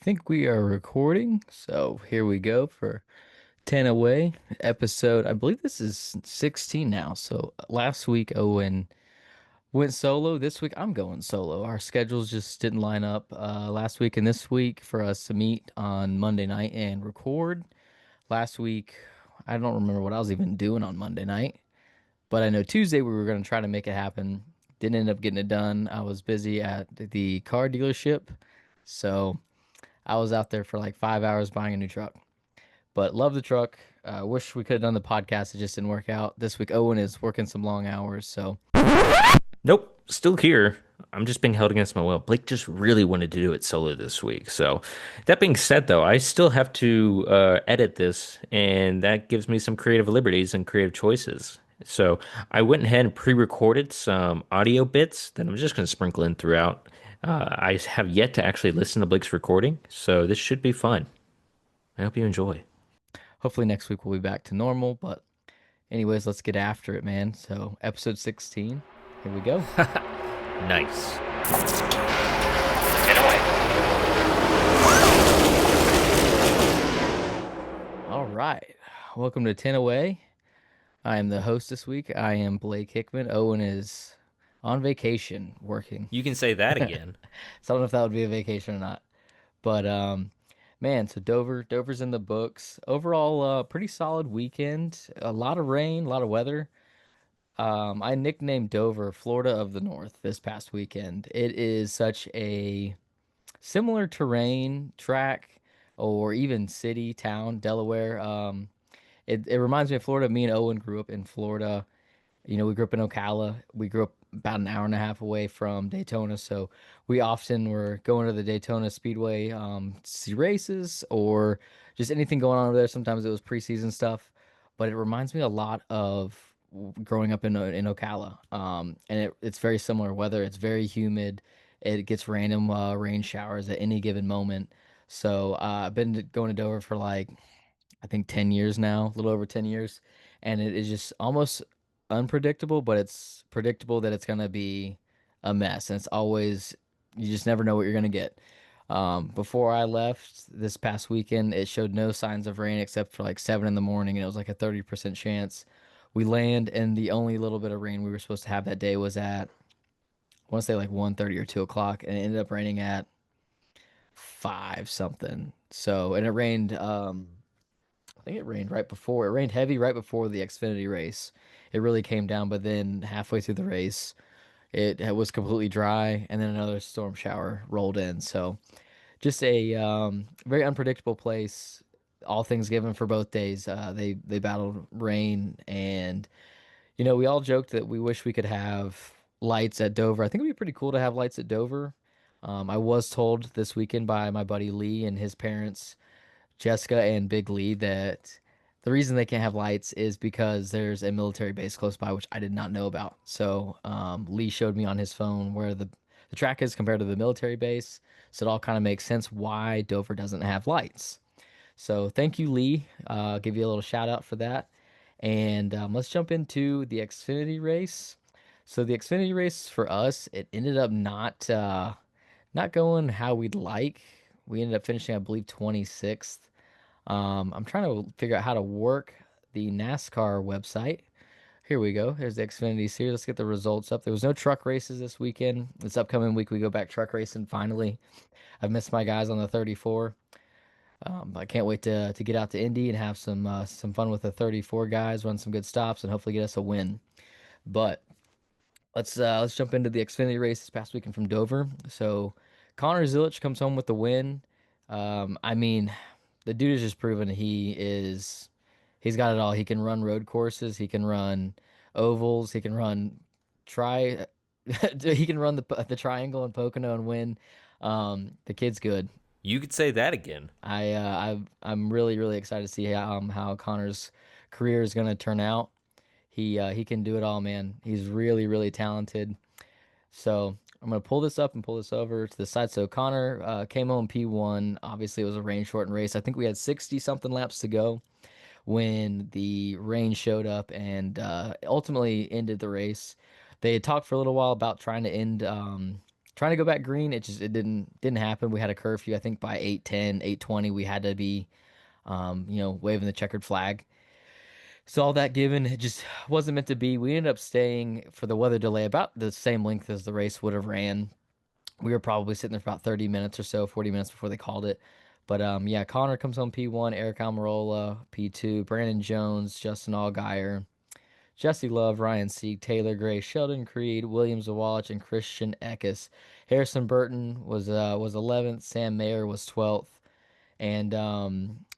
Think we are recording. So here we go for 10 away episode. I believe this is 16 now. So last week Owen went solo. This week I'm going solo. Our schedules just didn't line up last week and this week for us to meet on Monday night and record. Last week, I don't remember what I was even doing on Monday night, but I know Tuesday we were going to try to make it happen. Didn't end up getting it done. I was busy at the car dealership. So I was out there for like 5 hours buying a new truck, but love the truck. Wish we could have done the podcast. It just didn't work out. This week, Owen is working some long hours. So, Nope, still here. I'm just being held against my will. Blake just really wanted to do it solo this week. So, that being said, though, I still have to edit this, and that gives me some creative liberties and creative choices. So, I went ahead and pre-recorded some audio bits that I'm just going to sprinkle in throughout. I have yet to actually listen to Blake's recording, so this should be fun. I hope you enjoy. hopefully, next week we'll be back to normal. But, anyways, let's get after it, man. So, episode 16. Here we go. Nice. All right. Welcome to 10 Away. I am the host this week. I am Blake Hickman. Owen is on vacation working. You can say that So, again. I don't know if that would be a vacation or not. But man, so Dover's in the books. Overall, pretty solid weekend. A lot of rain, a lot of weather. I nicknamed Dover Florida of the North this past weekend. It is such a similar terrain, track, or even city, town, Delaware. It reminds me of Florida. Me and Owen grew up in Florida. We grew up in Ocala. We grew up about an hour and a half away from Daytona, so we often were going to the Daytona Speedway to see races or just anything going on over there. Sometimes it was preseason stuff, but it reminds me a lot of growing up in Ocala. And it's very similar weather. It's very humid. It gets random rain showers at any given moment. So I've been going to Dover for like I think 10 years now, a little over 10 years. And it is just almost unpredictable, but it's predictable that it's going to be a mess. And it's always, you just never know what you're going to get. Before I left this past weekend, it showed no signs of rain except for like 7 in the morning, and it was like a 30% chance. We land, and the only little bit of rain we were supposed to have that day was at, I want to say like 1:30 or 2 o'clock, and it ended up raining at 5 something. So, and it rained, I think it rained right before. It rained heavy right before the Xfinity race. It really came down, but then halfway through the race, it was completely dry, and then another storm shower rolled in. So just a very unpredictable place. All things given for both days. They battled rain, and we all joked that we wish we could have lights at Dover. I think it'd be pretty cool to have lights at Dover. I was told this weekend by my buddy Lee and his parents Jessica and Big Lee that the reason they can't have lights is because there's a military base close by, which I did not know about. So Lee showed me on his phone where the track is compared to the military base. So it all kind of makes sense why Dover doesn't have lights. So thank you, Lee. I'll give you a little shout out for that. And let's jump into the Xfinity race. So the Xfinity race for us, it ended up not going how we'd like. We ended up finishing, I believe, 26th. I'm trying to figure out how to work the NASCAR website. Here we go. Here's the Xfinity Series. Let's get the results up. There was no truck races this weekend. This upcoming week, we go back truck racing finally. I've missed my guys on the 34. I can't wait to get out to Indy and have some fun with the 34 guys, run some good stops, and hopefully get us a win. But let's jump into the Xfinity race this past weekend from Dover. So Connor Zilic comes home with the win. I mean, the dude has just proven he's got it all. He can run road courses, he can run ovals, he can run try he can run the triangle and Pocono and win. The kid's good. You could say that again. I'm really excited to see how Connor's career is going to turn out. He can do it all, man. He's really talented. So I'm gonna pull this up and pull this over to the side. So Connor came home P1. Obviously, it was a rain shortened race. I think we had 60 something laps to go when the rain showed up and ultimately ended the race. They had talked for a little while about trying to end Trying to go back green, it didn't happen. We had a curfew. I think by 8:10, 8:20, we had to be waving the checkered flag. So all that given, it just wasn't meant to be. We ended up staying for the weather delay about the same length as the race would have ran. We were probably sitting there for about 30 minutes or so, 40 minutes before they called it. But yeah, Connor comes home P1, Eric Almirola P2, Brandon Jones, Justin Allgaier, Jesse Love, Ryan Sieg, Taylor Gray, Sheldon Creed, William Zawalich, and Christian Eckes. Harrison Burton was 11th, Sam Mayer was 12th, and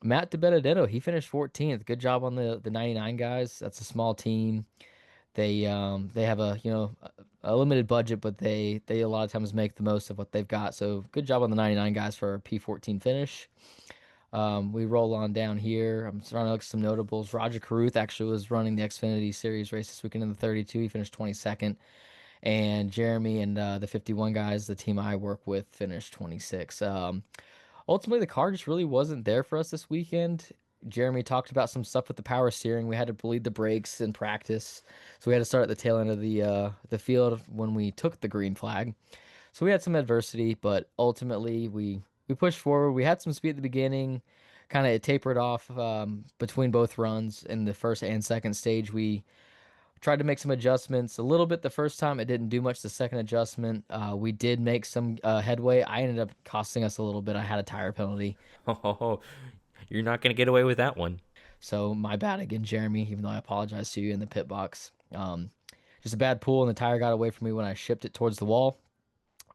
Matt DiBenedetto, he finished 14th. Good job on the 99 guys. That's a small team. They have a limited budget, but they a lot of times make the most of what they've got. So good job on the 99 guys for a P14 finish. We roll on down here. I'm trying to look at some notables. Roger Carruth actually was running the Xfinity Series race this weekend in the 32. He finished 22nd. And Jeremy and the 51 guys, the team I work with, finished 26. Ultimately, the car just really wasn't there for us this weekend. Jeremy talked about some stuff with the power steering. We had to bleed the brakes in practice, so we had to start at the tail end of the field when we took the green flag. So we had some adversity, but ultimately we pushed forward. We had some speed at the beginning, kind of tapered off between both runs in the first and second stage. We tried to make some adjustments a little bit the first time. It didn't do much the second adjustment. We did make some headway. I ended up costing us a little bit. I had a tire penalty. Oh, you're not going to get away with that one. So my bad again, Jeremy, even though I apologized to you in the pit box. Just a bad pull, and the tire got away from me when I shipped it towards the wall.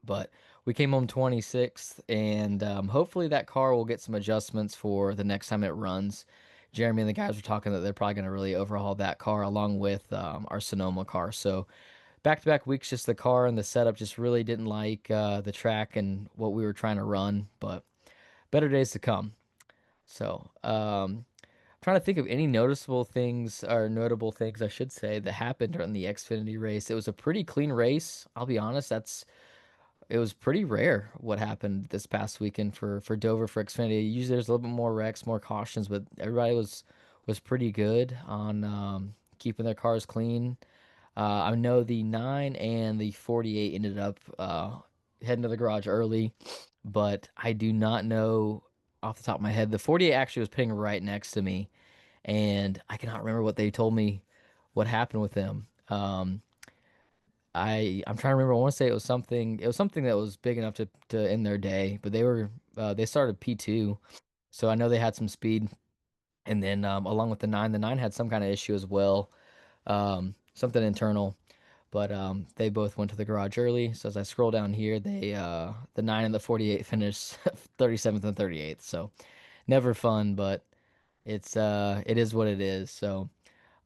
But we came home 26th, and hopefully that car will get some adjustments for the next time it runs. Jeremy and the guys were talking that they're probably going to really overhaul that car along with our Sonoma car. So back-to-back weeks, just the car and the setup just really didn't like the track and what we were trying to run, but better days to come. So, trying to think of any noticeable things or notable things I should say that happened during the Xfinity race. It was a pretty clean race. I'll be honest, that's it was pretty rare what happened this past weekend for Dover for Xfinity. Usually there's a little bit more wrecks, more cautions, but everybody was pretty good on keeping their cars clean. I know the 9 and the 48 ended up heading to the garage early, but I do not know off the top of my head. The 48 actually was pitting right next to me, and I cannot remember what they told me what happened with them. I'm trying to remember. I want to say it was something that was big enough to end their day, but they started P2, so I know they had some speed, and then along with the 9 had some kind of issue as well, something internal. But they both went to the garage early. So as I scroll down here, the 9 and the 48 finished 37th and 38th. So never fun, but it is what it is. So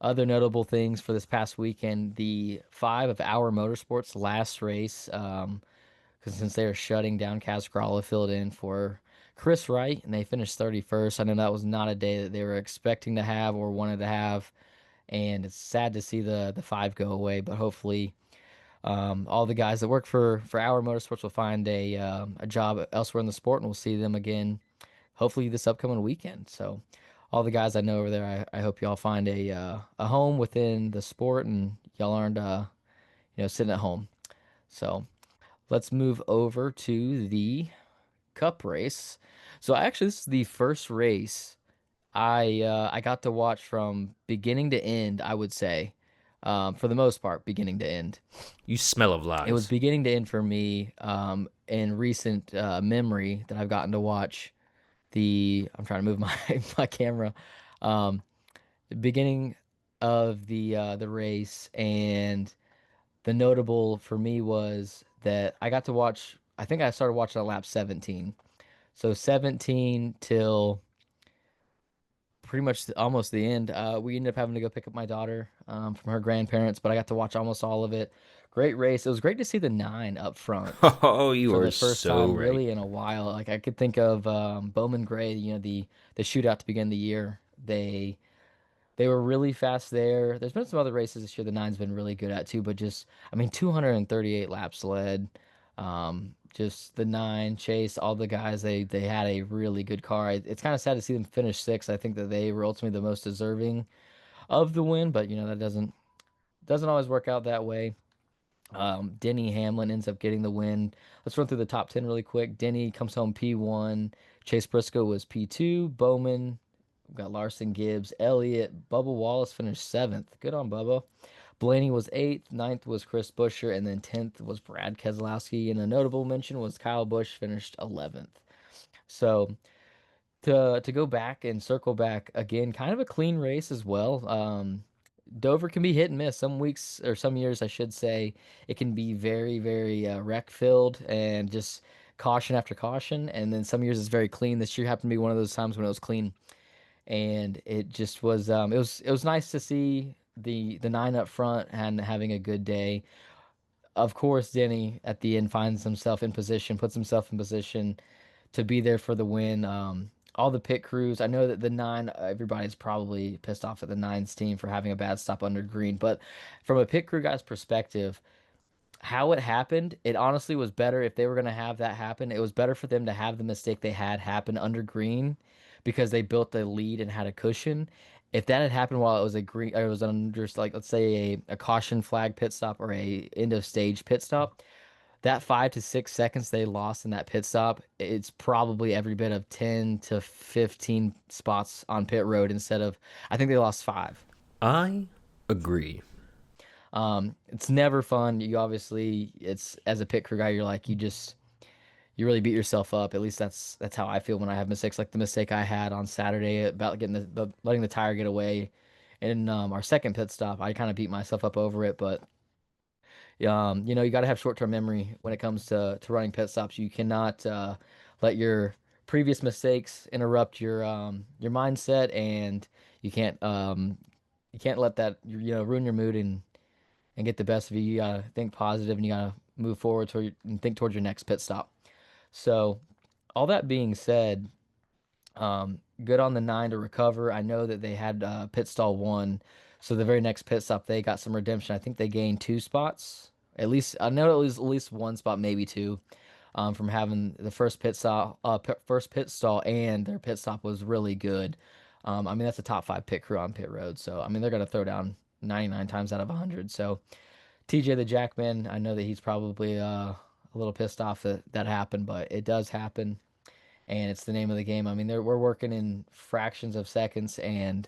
other notable things for this past weekend, the 5 of Our Motorsports last race, because since they are shutting down Kaz Grala, filled in for Chris Wright, and they finished 31st. I know that was not a day that they were expecting to have or wanted to have, and it's sad to see the 5 go away. But hopefully, all the guys that work for Our Motorsports will find a job elsewhere in the sport, and we'll see them again hopefully this upcoming weekend. So all the guys I know over there, I hope y'all find a home within the sport and y'all aren't sitting at home. So let's move over to the Cup race. So actually, this is the first race I got to watch from beginning to end. I would say, for the most part, beginning to end. You smell of It was lies. beginning to end for me in recent memory that I've gotten to watch I'm trying to move my my camera. Um, the beginning of the race, and the notable for me was that I got to watch. I think I started watching at lap 17. So 17 till pretty much almost the end. We ended up having to go pick up my daughter from her grandparents, but I got to watch almost all of it. Great race. It was great to see the 9 up front Oh, you for are the first so time right. really in a while. Like I could think of Bowman Gray, the shootout to begin the year. They were really fast there. There's been some other races this year the nine's been really good at too, but just I mean 238 laps led. Just the 9 chase all the guys they had a really good car. It's kind of sad to see them finish sixth. I think that they were ultimately the most deserving of the win, but that doesn't always work out that way. Denny Hamlin ends up getting the win. Let's run through the top 10 really quick. Denny comes home P1. Chase Briscoe was P2. Bowman, we've got Larson Gibbs, Elliott, Bubba Wallace finished seventh. Good on Bubba. Blaney was eighth. Ninth was Chris Buescher. And then 10th was Brad Keselowski. And a notable mention was Kyle Busch finished 11th. So to go back and circle back again, kind of a clean race as well. Dover can be hit and miss. Some weeks or some years, I should say, it can be very, very wreck filled and just caution after caution. And then some years it's very clean. This year happened to be one of those times when it was clean, and it just was. It was nice to see the nine up front and having a good day. Of course, Denny at the end finds himself in position, puts himself in position to be there for the win. All the pit crews. I know that the nine, everybody's probably pissed off at the nines team for having a bad stop under green, but from a pit crew guy's perspective, how it happened, it honestly was better if they were going to have that happen. It was better for them to have the mistake they had happen under green because they built the lead and had a cushion. If that had happened while it was a green, or it was under like let's say a caution flag pit stop or a end of stage pit stop, that 5 to 6 seconds they lost in that pit stop, it's probably every bit of 10 to 15 spots on pit road instead of, I think they lost five. I agree. It's never fun. You obviously, it's as a pit crew guy, you're like, you really beat yourself up. At least that's how I feel when I have mistakes. Like the mistake I had on Saturday about getting letting the tire get away in our second pit stop. I kind of beat myself up over it, but you got to have short-term memory when it comes to running pit stops. You cannot let your previous mistakes interrupt your mindset, and you can't let that ruin your mood and get the best of you. You gotta think positive, and you gotta move forward and think towards your next pit stop. So, all that being said, good on the nine to recover. I know that they had pit stall one, so the very next pit stop they got some redemption. I think they gained 2 spots. At least I know it was at least 1 spot, maybe two, from having the first pit stall, and their pit stop was really good. I mean that's a top five pit crew on pit road, so I mean they're gonna throw down 99 times out of 100. So TJ the Jackman, I know that he's probably a little pissed off that that happened, but it does happen and it's the name of the game. I mean, we're working in fractions of seconds, and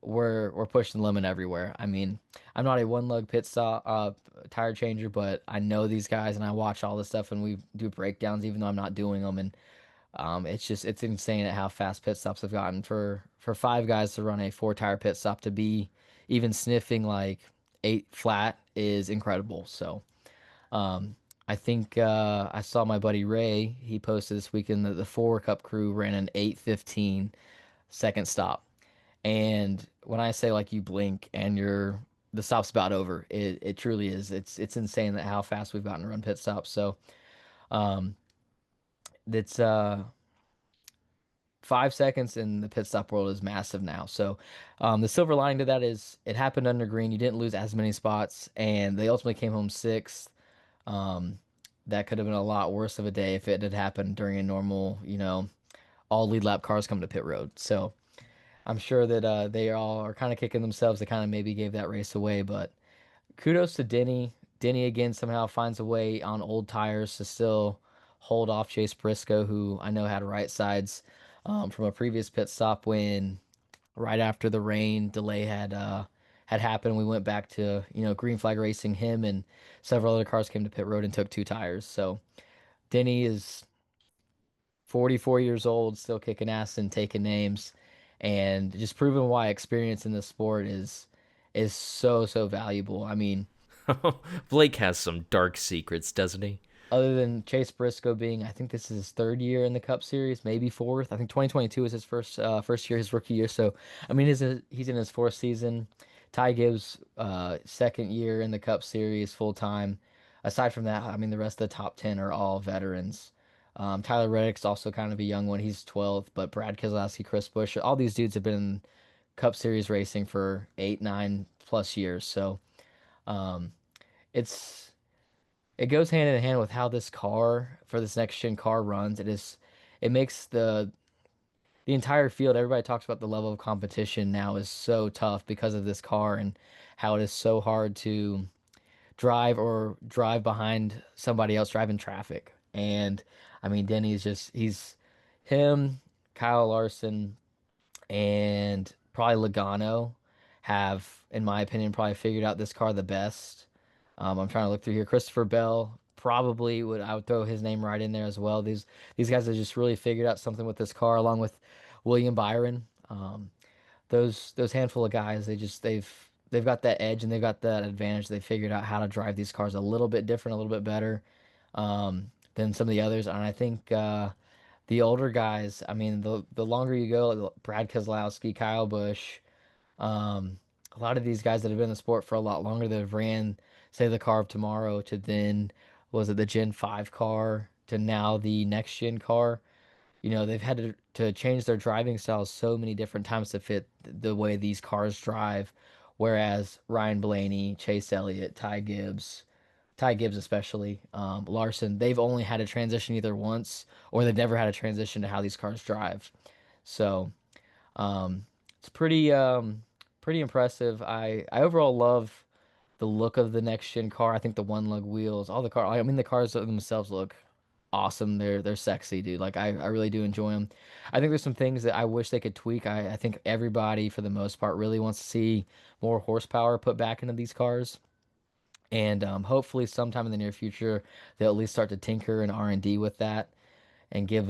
we're pushing the limit everywhere. I mean, I'm not a one lug pit stop tire changer, but I know these guys, and I watch all this stuff, and we do breakdowns, even though I'm not doing them. And it's insane at how fast pit stops have gotten for five guys to run a four tire pit stop to be even sniffing like eight flat is incredible. So. I think I saw my buddy Ray. He posted this weekend that the four cup crew ran an 8:15 second stop. And when I say like you blink and the stop's about over, it truly is. It's insane that how fast we've gotten to run pit stops. So um, it's 5 seconds in the pit stop world is massive now. So the silver lining to that is it happened under green. You didn't lose as many spots, and they ultimately came home sixth. Um, that could have been a lot worse of a day if it had happened during a normal, all lead lap cars come to pit road. So I'm sure that they all are kind of kicking themselves. They kind of maybe gave that race away, but kudos to Denny. Denny again somehow finds a way on old tires to still hold off Chase Briscoe, who I know had right sides from a previous pit stop when right after the rain delay had happened. We went back to green flag racing. Him and several other cars came to pit road and took two tires. So Denny is 44 years old, still kicking ass and taking names, and just proving why experience in this sport is so valuable. I mean, Blake has some dark secrets, doesn't he? other than Chase Briscoe being, I think this is his third year in the Cup Series, maybe fourth. I think 2022 is his first year, his rookie year. So, I mean, he's in his fourth season. Ty Gibbs, second year in the Cup Series full time. Aside from that, I mean, the rest of the top 10 are all veterans. Tyler Reddick's also kind of a young one. He's 12th, but Brad Keselowski, Chris Busch, all these dudes have been in Cup Series racing for 8, 9 plus years. So, um, it's it goes hand in hand with how this car for this next gen car runs. It makes the entire field. Everybody talks about the level of competition now is so tough because of this car and how it is so hard to drive behind somebody else driving traffic. And I mean, Denny's just he's him, Kyle Larson, and probably Logano have, in my opinion, probably figured out this car the best. I'm trying to look through here. Christopher Bell probably would I would throw his name right in there as well. These guys have just really figured out something with this car, along with William Byron. Those handful of guys, they've got that edge and they've got that advantage. They figured out how to drive these cars a little bit different, a little bit better than some of the others. And I think the older guys, I mean, the longer you go, Brad Keselowski, Kyle Busch, a lot of these guys that have been in the sport for a lot longer that have ran, say, the car of tomorrow to then, was it the Gen 5 car to now the next gen car? They've had to change their driving styles so many different times to fit the way these cars drive. Whereas Ryan Blaney, Chase Elliott, Ty Gibbs especially, Larson, they've only had a transition either once or they've never had a transition to how these cars drive. So it's pretty impressive. I overall love the look of the next gen car. I think the one lug wheels, all the car. I mean, the cars themselves look awesome. They're sexy, dude. Like I really do enjoy them. I think there's some things that I wish they could tweak. I think everybody, for the most part, really wants to see more horsepower put back into these cars. And hopefully, sometime in the near future, they'll at least start to tinker and R&D with that, and give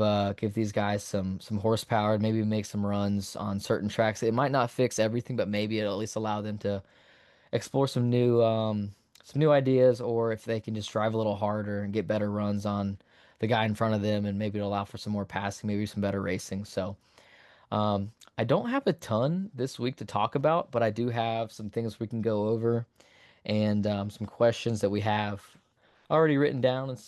these guys some horsepower, and maybe make some runs on certain tracks. It might not fix everything, but maybe it'll at least allow them to explore some new ideas, or if they can just drive a little harder and get better runs on the guy in front of them, and maybe it'll allow for some more passing, maybe some better racing. So I don't have a ton this week to talk about, but I do have some things we can go over, and some questions that we have already written down, and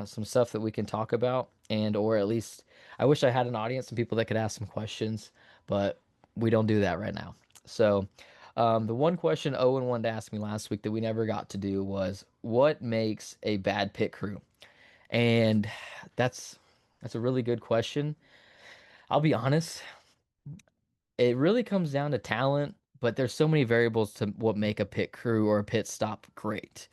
some stuff that we can talk about, and or at least I wish I had an audience, some people that could ask some questions, but we don't do that right now. So the one question Owen wanted to ask me last week that we never got to do was what makes a bad pit crew? And that's that's a really good question. I'll be honest, it really comes down to talent, but there's so many variables to what make a pit crew or a pit stop great.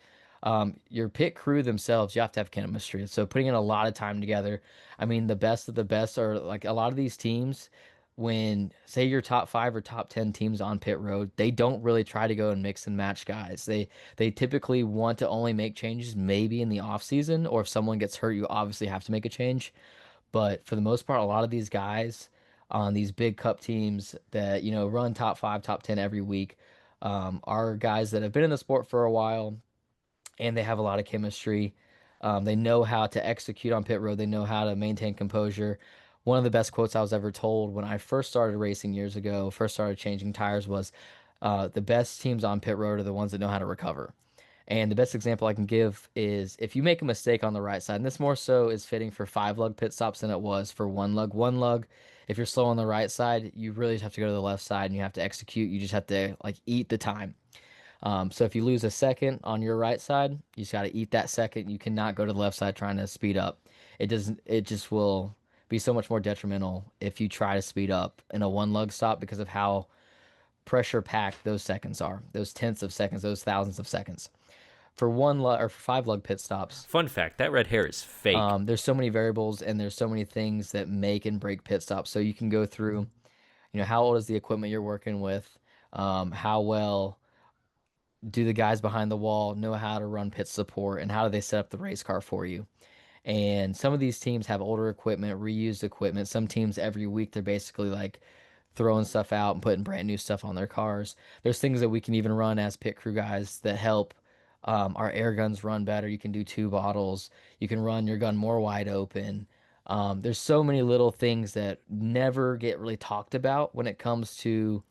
Your pit crew themselves, you have to have chemistry. So putting in a lot of time together. I mean, the best of the best are like a lot of these teams, when say your top five or top 10 teams on pit road, they don't really try to go and mix and match guys. They typically want to only make changes maybe in the off season, or if someone gets hurt, you obviously have to make a change. But for the most part, a lot of these guys on these big cup teams that, run top five, top 10 every week, are guys that have been in the sport for a while, and they have a lot of chemistry. They know how to execute on pit road. They know how to maintain composure. One of the best quotes I was ever told when I first started racing years ago, first started changing tires, was the best teams on pit road are the ones that know how to recover. And the best example I can give is if you make a mistake on the right side, and this more so is fitting for five lug pit stops than it was for one lug. One lug, if you're slow on the right side, you really just have to go to the left side and you have to execute. You just have to like eat the time. So if you lose a second on your right side, you just got to eat that second. You cannot go to the left side trying to speed up. It doesn't, it just will be so much more detrimental if you try to speed up in a one lug stop because of how pressure packed those seconds are, those tenths of seconds, those thousands of seconds. For one lug or for five lug pit stops, Fun fact, that red hair is fake. there's so many variables and there's so many things that make and break pit stops. So you can go through, how old is the equipment you're working with? How well do the guys behind the wall know how to run pit support, and how do they set up the race car for you? And some of these teams have older equipment, reused equipment. Some teams every week they're basically like throwing stuff out and putting brand new stuff on their cars. There's things that we can even run as pit crew guys that help our air guns run better. You can do two bottles. You can run your gun more wide open. There's so many little things that never get really talked about when it comes to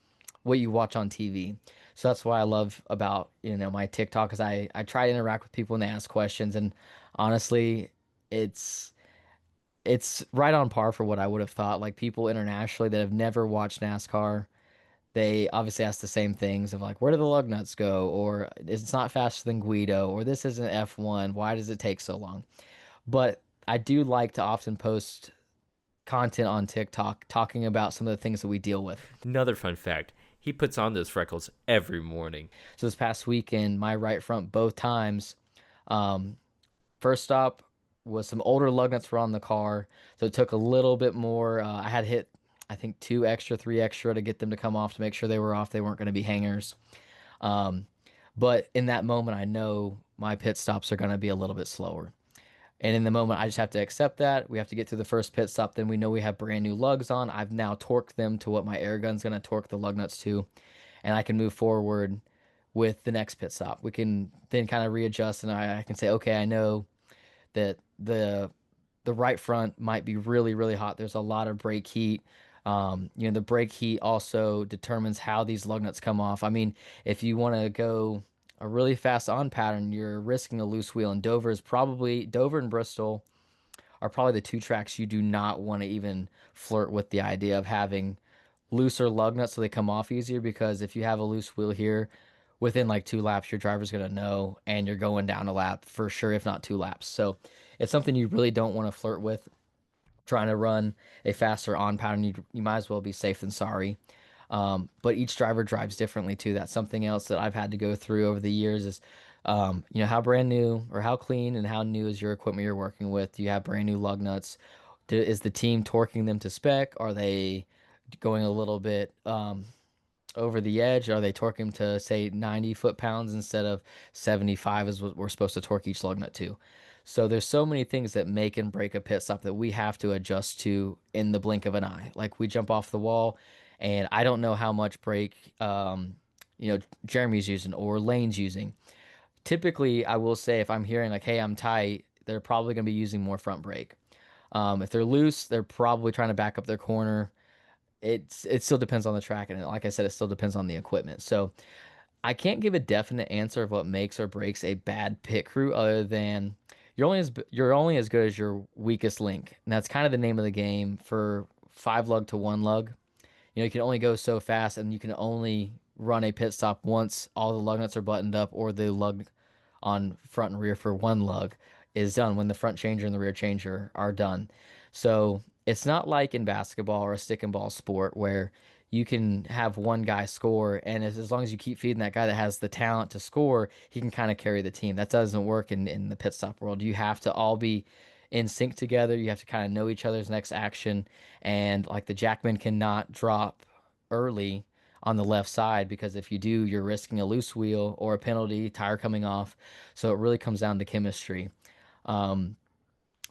what you watch on TV. So that's why I love about, my TikTok, is I try to interact with people and they ask questions, and honestly, it's it's right on par for what I would have thought. Like people internationally that have never watched NASCAR, they obviously ask the same things of like, where do the lug nuts go? Or it's not faster than Guido, or this isn't F1. Why does it take so long? But I do like to often post content on TikTok talking about some of the things that we deal with. Another fun fact, He puts on those freckles every morning. So this past weekend, my right front both times, um, first stop was some older lug nuts were on the car, so it took a little bit more. I had hit, I think, two extra, three extra to get them to come off to make sure they were off. They weren't going to be hangers. Um, but in that moment, I know my pit stops are going to be a little bit slower. And in the moment, I just have to accept that. We have to get through the first pit stop. Then we know we have brand new lugs on. I've now torqued them to what my air gun's going to torque the lug nuts to, and I can move forward with the next pit stop. We can then kind of readjust, and I can say, okay, I know that the right front might be really, really hot. There's a lot of brake heat. The brake heat also determines how these lug nuts come off. I mean, if you want to go a really fast on pattern, you're risking a loose wheel. And Dover and Bristol are probably the two tracks you do not want to even flirt with the idea of having looser lug nuts so they come off easier, because if you have a loose wheel here, within like 2 laps, your driver's gonna know and you're going down a lap for sure, if not 2 laps. So it's something you really don't want to flirt with. Trying to run a faster on pattern, you might as well be safe than sorry. But each driver drives differently too. That's something else that I've had to go through over the years is, how brand new or how clean and how new is your equipment you're working with? Do you have brand new lug nuts? Is the team torquing them to spec? Are they going a little bit over the edge? Are they torquing to say 90 foot-pounds instead of 75 is what we're supposed to torque each lug nut to? So there's so many things that make and break a pit stop that we have to adjust to in the blink of an eye. Like we jump off the wall, and I don't know how much brake Jeremy's using or Lane's using. Typically, I will say if I'm hearing like, "Hey, I'm tight," they're probably going to be using more front brake. If they're loose, they're probably trying to back up their corner. It still depends on the track, and like I said, it still depends on the equipment. So I can't give a definite answer of what makes or breaks a bad pit crew, other than you're only as good as your weakest link, and that's kind of the name of the game for five lug to one lug. You can only go so fast, and you can only run a pit stop once all the lug nuts are buttoned up, or the lug on front and rear for one lug is done when the front changer and the rear changer are done. So it's not like in basketball or a stick and ball sport where you can have one guy score, and as long as you keep feeding that guy that has the talent to score, he can kind of carry the team. That doesn't work in the pit stop world. You have to all be in sync together. You have to kind of know each other's next action, and like the Jackman cannot drop early on the left side, because if you do, you're risking a loose wheel or a penalty, tire coming off. So it really comes down to chemistry. Um,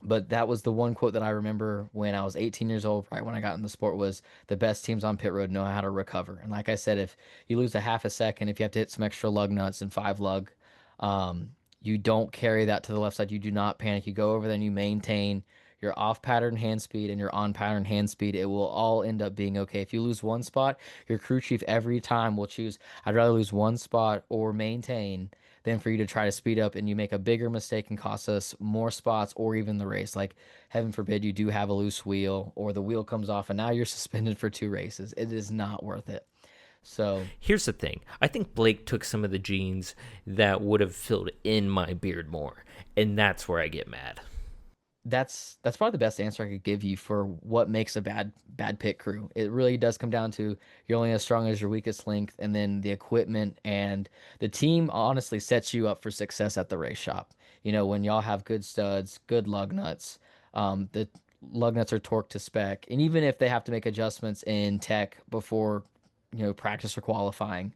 but that was the one quote that I remember when I was 18 years old, right when I got in the sport, was the best teams on pit road know how to recover. And like I said, if you lose a half a second, if you have to hit some extra lug nuts and five lug, you don't carry that to the left side. You do not panic. You go over there and you maintain your off pattern hand speed and your on pattern hand speed. It will all end up being okay. If you lose one spot, your crew chief every time will choose, I'd rather lose one spot or maintain than for you to try to speed up and you make a bigger mistake and cost us more spots or even the race. Like, heaven forbid you do have a loose wheel or the wheel comes off and now you're suspended for 2 races. It is not worth it. So Here's the thing. I think Blake took some of the genes that would have filled in my beard more, and that's where I get mad. that's probably the best answer I could give you for what makes a bad pit crew. It really does come down to you're only as strong as your weakest link, and then the equipment and the team honestly sets you up for success at the race shop. When y'all have good studs, good lug nuts, the lug nuts are torqued to spec, and even if they have to make adjustments in tech before practice or qualifying,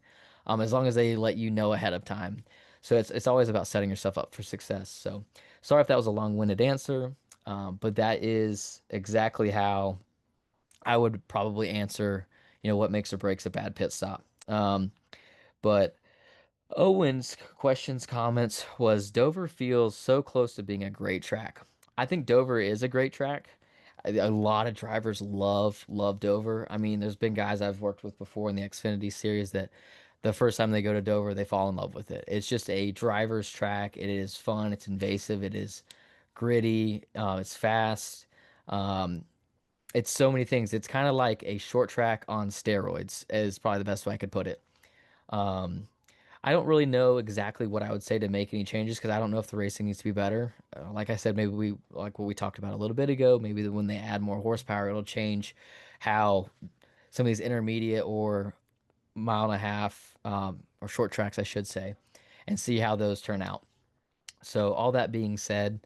as long as they let you know ahead of time. So it's always about setting yourself up for success. So sorry if that was a long-winded answer, but that is exactly how I would probably answer, what makes or breaks a bad pit stop. But Owen's questions, comments was Dover feels so close to being a great track. I think Dover is a great track. A lot of drivers love Dover. I mean, there's been guys I've worked with before in the Xfinity series that the first time they go to Dover, they fall in love with it. It's just a driver's track. It is fun. It's invasive. It is gritty. It's fast. Um, it's so many things. It's kind of like a short track on steroids, is probably the best way I could put it. Um, I don't really know exactly what I would say to make any changes, because I don't know if the racing needs to be better. Like I said, maybe like what we talked about a little bit ago, maybe when they add more horsepower, it'll change how some of these intermediate or mile and a half, or short tracks, I should say, and see how those turn out. So all that being said,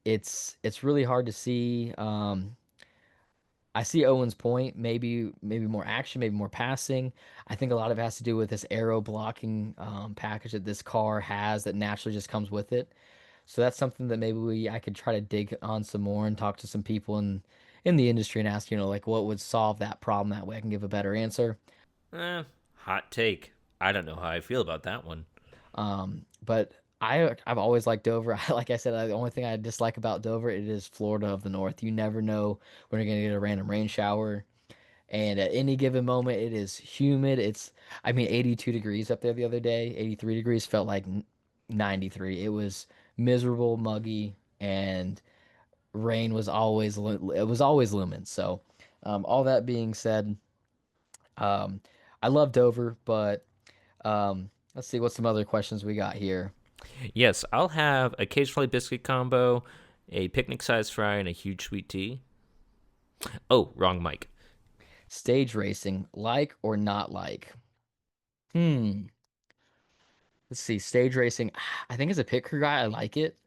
it's really hard to see. I see Owen's point. Maybe more action, maybe more passing. I think a lot of it has to do with this aero blocking package that this car has that naturally just comes with it. So that's something that I could try to dig on some more and talk to some people in the industry and ask, like what would solve that problem. That way I can give a better answer. Hot take. I don't know how I feel about that one. But I've always liked Dover. Like I said, the only thing I dislike about Dover, it is Florida of the North. You never know when you're gonna get a random rain shower. And at any given moment, it is humid. I mean, 82 degrees up there the other day. 83 degrees felt like 93. It was miserable, muggy, and rain was it was always looming. So, all that being said, um, I love Dover, but let's see what some other questions we got here. Yes, I'll have a cage fry biscuit combo, a picnic sized fry, and a huge sweet tea. Oh, wrong mic. Stage racing, like or not like? Hmm. Let's see. Stage racing. I think as a pit crew guy, I like it.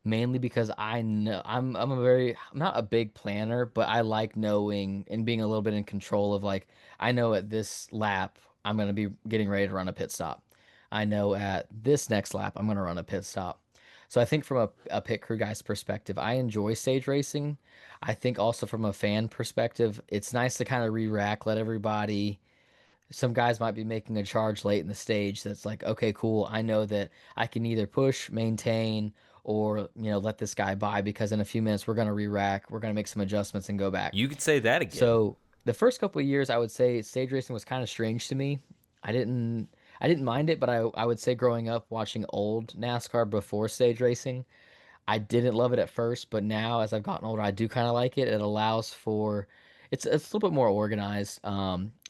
Mainly because I know I'm not a big planner, but I like knowing and being a little bit in control of like I know at this lap I'm gonna be getting ready to run a pit stop. I know at this next lap I'm gonna run a pit stop. So I think from a pit crew guy's perspective, I enjoy stage racing. I think also from a fan perspective, it's nice to kind of re-rack, let everybody some guys might be making a charge late in the stage that's like, okay, cool. I know that I can either push, maintain, or let this guy by because in a few minutes we're gonna re-rack, we're gonna make some adjustments and go back. You could say that again. So the first couple of years, I would say stage racing was kind of strange to me. I didn't I didn't mind it, but I would say growing up watching old NASCAR before stage racing, I didn't love it at first, but now as I've gotten older, I do kind of like it. It allows for it's a little bit more organized.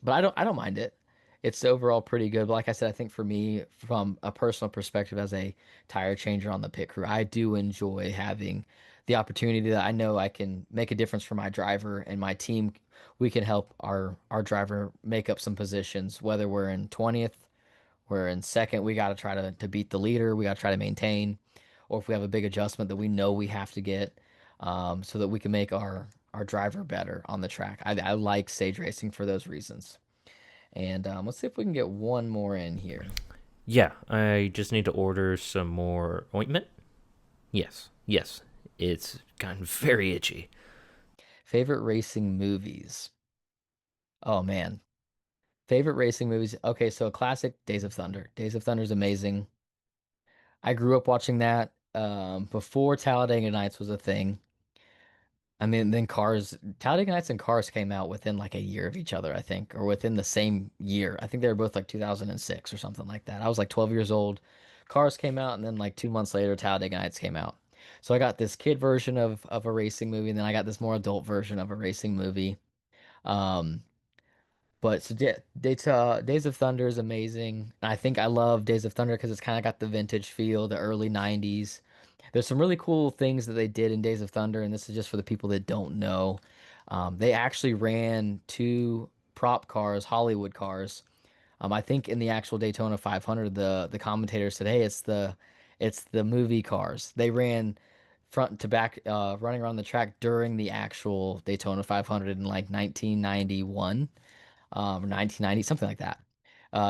But I don't mind it. It's overall pretty good. But like I said, I think for me, from a personal perspective as a tire changer on the pit crew, I do enjoy having the opportunity that I know I can make a difference for my driver and my team. We can help our driver make up some positions, whether we're in 20th, we're in second, we got to try to beat the leader, we got to try to maintain, or if we have a big adjustment that we know we have to get, so that we can make our driver better on the track. I like stage racing for those reasons. And let's see if we can get one more in here. Yeah, I just need to order some more ointment. Yes, yes. It's gotten very itchy. Favorite racing movies. Oh man, favorite racing movies. Okay, so a classic, Days of Thunder. Days of Thunder is amazing. I grew up watching that before Talladega Nights was a thing. I mean, then Talladega Nights and Cars came out within like a year of each other, I think, or within the same year. I think they were both like 2006 or something like that. I was like 12 years old. Cars came out, and then like 2 months later, Talladega Nights came out. So I got this kid version of a racing movie, and then I got this more adult version of a racing movie. Um, but so Days of Thunder is amazing. And I think I love Days of Thunder because it's kind of got the vintage feel, the early 90s. There's some really cool things that they did in Days of Thunder, and this is just for the people that don't know. They actually ran two prop cars, Hollywood cars. I think in the actual Daytona 500, the commentator said, "Hey, it's the movie cars." They ran front to back, running around the track during the actual Daytona 500 in like 1991, or 1990, something like that.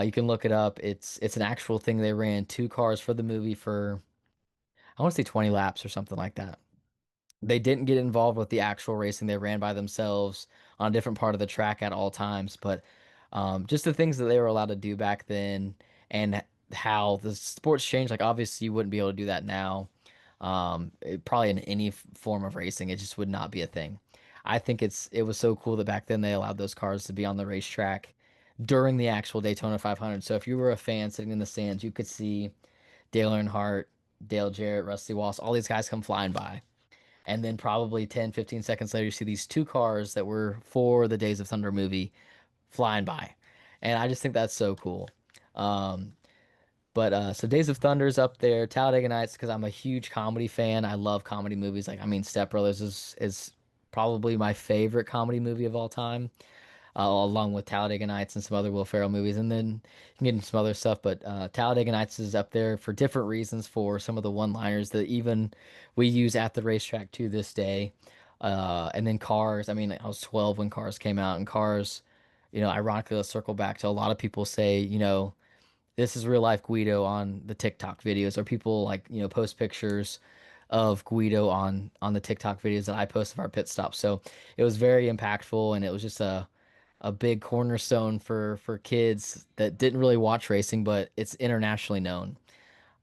You can look it up. It's an actual thing. They ran two cars for the movie for I want to say 20 laps or something like that. They didn't get involved with the actual racing. They ran by themselves on a different part of the track at all times. But just the things that they were allowed to do back then and how the sports changed. Like, obviously, you wouldn't be able to do that now. Probably in any form of racing, it just would not be a thing. I think it was so cool that back then they allowed those cars to be on the racetrack during the actual Daytona 500. So if you were a fan sitting in the stands, you could see Dale Earnhardt, Dale Jarrett, Rusty Wallace, all these guys come flying by. And then probably 10, 15 seconds later, you see these two cars that were for the Days of Thunder movie flying by. And I just think that's so cool. Um, but so Days of Thunder's up there. Talladega Nights, because I'm a huge comedy fan. I love comedy movies. Like, I mean, Step Brothers is probably my favorite comedy movie of all time. along with Talladega Nights and some other Will Ferrell movies, and then you can get into some other stuff. But Talladega Nights is up there for different reasons for some of the one-liners that even we use at the racetrack to this day. And then Cars. I mean, I was 12 when Cars came out, and Cars, ironically, let's circle back to a lot of people say, this is real life Guido on the TikTok videos, or people like, post pictures of Guido on the TikTok videos that I post of our pit stops. So it was very impactful, and it was just a big cornerstone for kids that didn't really watch racing, but it's internationally known.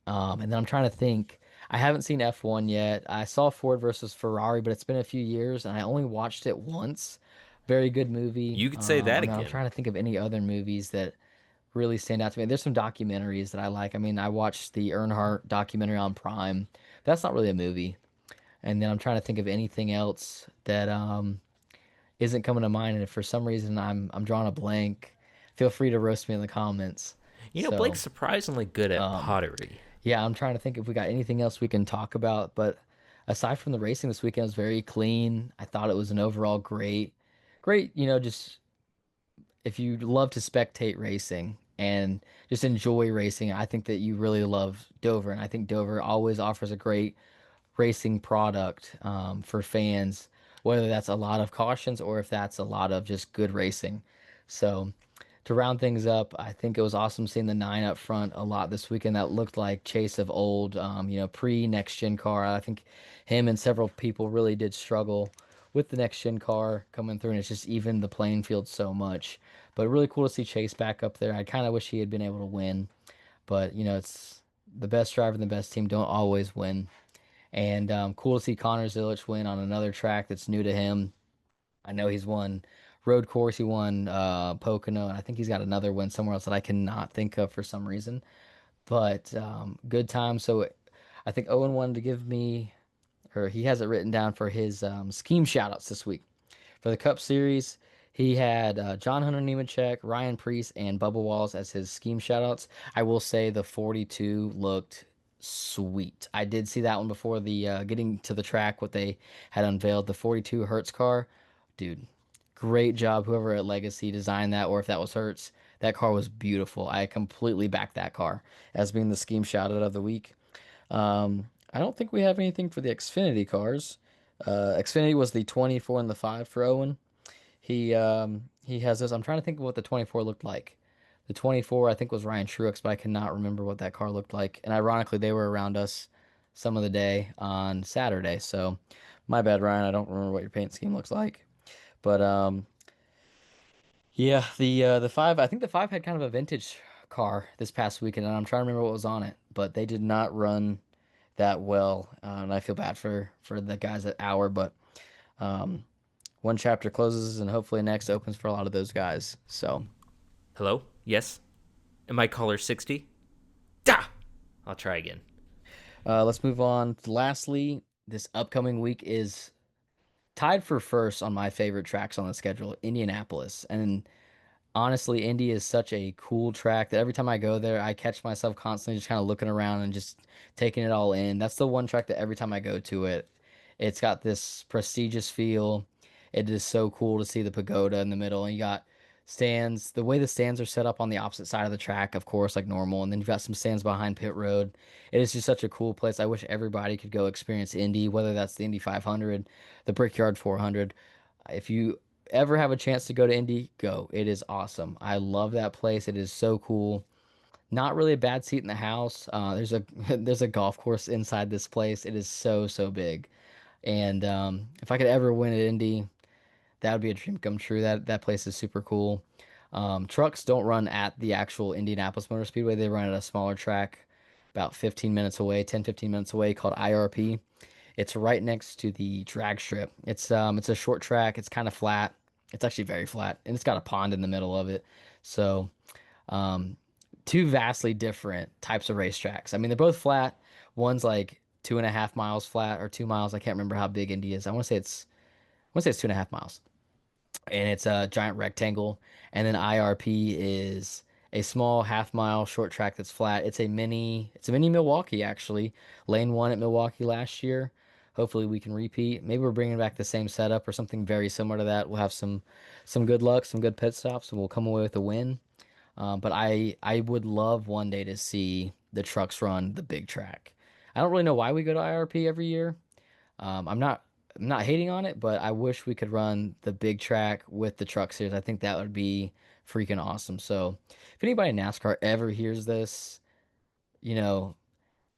And then I'm trying to think. I haven't seen F1 yet. I saw Ford versus Ferrari, but it's been a few years, and I only watched it once. Very good movie. You could say that And then I'm again. trying to think of any other movies that really stand out to me. There's some documentaries that I like. I mean, I watched the Earnhardt documentary on Prime. That's not really a movie. And then I'm trying to think of anything else that isn't coming to mind. And if for some reason I'm drawing a blank, feel free to roast me in the comments. Blake's So, surprisingly good at um, pottery. yeah, I'm trying to think if we got anything else we can talk about. But aside from the racing this weekend, it was very clean. I thought it was an overall great, just if you love to spectate racing and just enjoy racing, I think that you really love Dover. And I think Dover always offers a great racing product for fans, whether that's a lot of cautions or if that's a lot of just good racing. So to round things up, I think it was awesome seeing the nine up front a lot this weekend. That looked like Chase of old, pre next gen car. I think him and several people really did struggle with the next gen car coming through, and it's just even the playing field so much. But really cool to see Chase back up there. I kind of wish he had been able to win, but it's the best driver and the best team don't always win. And cool to see Connor Zilic win on another track that's new to him. I know he's won road course, he won Pocono, and I think he's got another win somewhere else that I cannot think of for some reason. But good time. So I think Owen wanted to give me, or he has it written down for his scheme shoutouts this week. For the Cup Series, he had John Hunter Nemechek, Ryan Preece, and Bubba Wallace as his scheme shoutouts. I will say the 42 looked sweet. I did see that one before the getting to the track, what they had unveiled. The 42 Hertz car, dude, great job. Whoever at Legacy designed that, or if that was Hertz, that car was beautiful. I completely backed that car as being the scheme shoutout of the week. I don't think we have anything for the Xfinity cars. Xfinity was the 24 and the 5 for Owen. He has this. I'm trying to think of what the 24 looked like. The 24 I think was Ryan Truex, but I cannot remember what that car looked like. And ironically, they were around us some of the day on Saturday. So my bad, Ryan. I don't remember what your paint scheme looks like. But yeah, the 5. I think the 5 had kind of a vintage car this past weekend, and I'm trying to remember what was on it. But they did not run that well, and I feel bad for the guys at Hour, but um, one chapter closes and hopefully next opens for a lot of those guys. So Hello? Yes? Am I caller 60? Da! I'll try again. let's move on. Lastly, this upcoming week is tied for first on my favorite tracks on the schedule, Indianapolis. And honestly, Indy is such a cool track that every time I go there, I catch myself constantly just kind of looking around and just taking it all in. That's the one track that every time I go to it, it's got this prestigious feel. It is so cool to see the pagoda in the middle, and you got stands. The way the stands are set up on the opposite side of the track, of course, like normal, and then you've got some stands behind pit road. It is just such a cool place. I wish everybody could go experience Indy, whether that's the Indy 500, the Brickyard 400. If you ever have a chance to go to Indy, go. It is awesome. I love that place. It is so cool. Not really a bad seat in the house. There's a there's a golf course inside this place. It is so big. And if I could ever win at Indy, that would be a dream come true. That place is super cool. Trucks don't run at the actual Indianapolis Motor Speedway. They run at a smaller track about 15 minutes away, 10, 15 minutes away called IRP. It's right next to the drag strip. It's a short track. It's kind of flat. It's actually very flat, and it's got a pond in the middle of it. So, um, two vastly different types of racetracks. I mean, they're both flat. One's like 2.5 miles flat or 2 miles. I can't remember how big Indy is. I want to say it's 2.5 miles, and it's a giant rectangle. And then IRP is a small half-mile short track that's flat. It's a mini Milwaukee actually. Lane one at Milwaukee last year. Hopefully we can repeat. Maybe we're bringing back the same setup or something very similar to that. We'll have some good luck, some good pit stops, and we'll come away with a win. But I would love one day to see the trucks run the big track. I don't really know why we go to IRP every year. I'm not hating on it, but I wish we could run the big track with the truck series. I think that would be freaking awesome. So if anybody in NASCAR ever hears this, you know,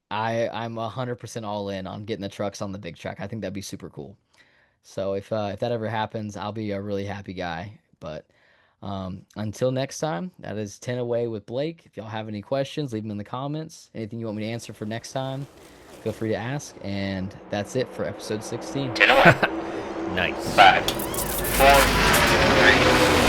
I'm 100% all in on getting the trucks on the big track. I think that'd be super cool. So if that ever happens, I'll be a really happy guy. But until next time, that is 10 away with Blake. If y'all have any questions, leave them in the comments. Anything you want me to answer for next time, feel free to ask. And that's it for episode 16. 10 away. Nice. 5, 4, 3,